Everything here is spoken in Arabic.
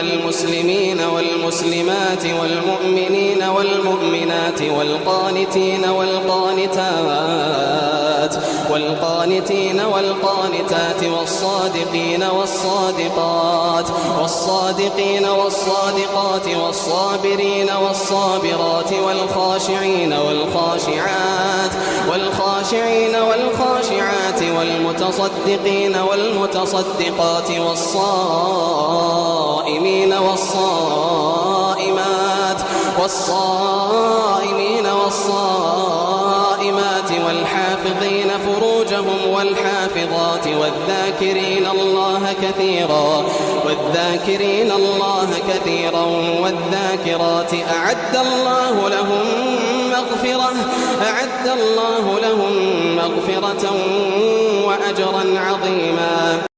المسلمين والمسلمات والمؤمنين والمؤمنات والقانتين والقانتات والصادقين والصادقات والصابرين والصابرات والخاشعين والخاشعات والمتصدقين والمتصدقات والصائمين والصائمات والحافظين فروجهم والحافظات والذاكرين الله كثيرا والذاكرات أعد الله لهم مغفرة وأجرا عظيما.